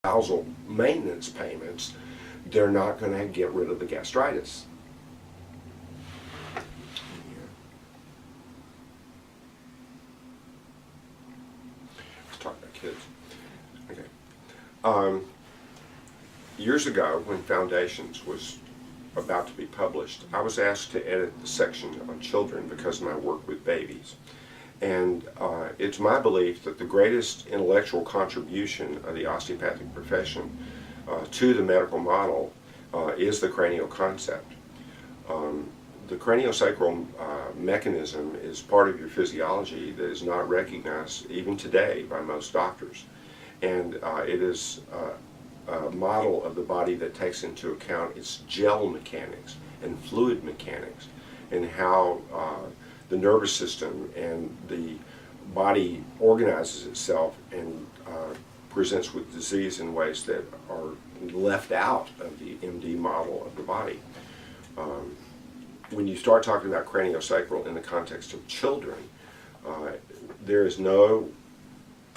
spousal maintenance payments, they're not going to get rid of the gastritis. Let's talk about kids. Okay. Years ago, when Foundations was about to be published, I was asked to edit the section on children because of my work with babies. And it's my belief that the greatest intellectual contribution of the osteopathic profession to the medical model is the cranial concept. The craniosacral mechanism is part of your physiology that is not recognized even today by most doctors. And it is a model of the body that takes into account its gel mechanics and fluid mechanics, and how the nervous system and the body organizes itself and presents with disease in ways that are left out of the MD model of the body. When you start talking about craniosacral in the context of children, there is no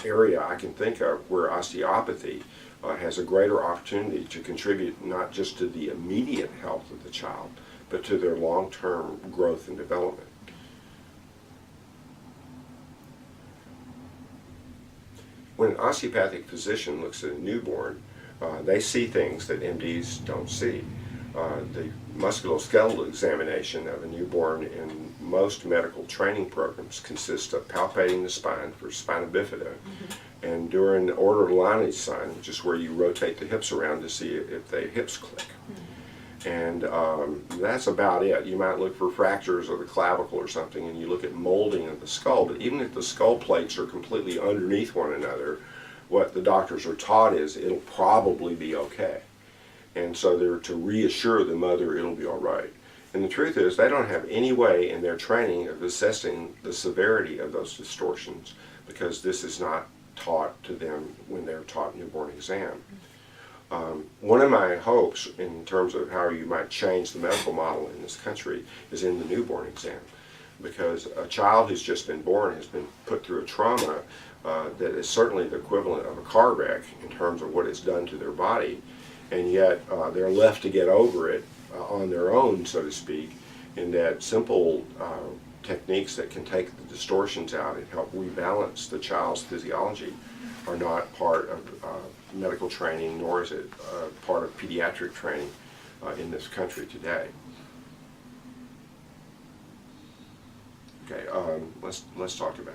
area I can think of where osteopathy has a greater opportunity to contribute not just to the immediate health of the child, but to their long-term growth and development. When an osteopathic physician looks at a newborn, they see things that MDs don't see. The musculoskeletal examination of a newborn in most medical training programs consists of palpating the spine for spina bifida, and during the order lineage sign, which is where you rotate the hips around to see if the hips click. And that's about it. You might look for fractures of the clavicle or something, and you look at molding of the skull, but even if the skull plates are completely underneath one another, what the doctors are taught is it'll probably be okay. And so they're to reassure the mother it'll be all right. And the truth is, they don't have any way in their training of assessing the severity of those distortions, because this is not taught to them when they're taught newborn exam. One of my hopes in terms of how you might change the medical model in this country is in the newborn exam, because a child who's just been born has been put through a trauma that is certainly the equivalent of a car wreck in terms of what it's done to their body, and yet they're left to get over it on their own, so to speak, in that simple techniques that can take the distortions out and help rebalance the child's physiology are not part of medical training, nor is it part of pediatric training in this country today. Okay, let's talk about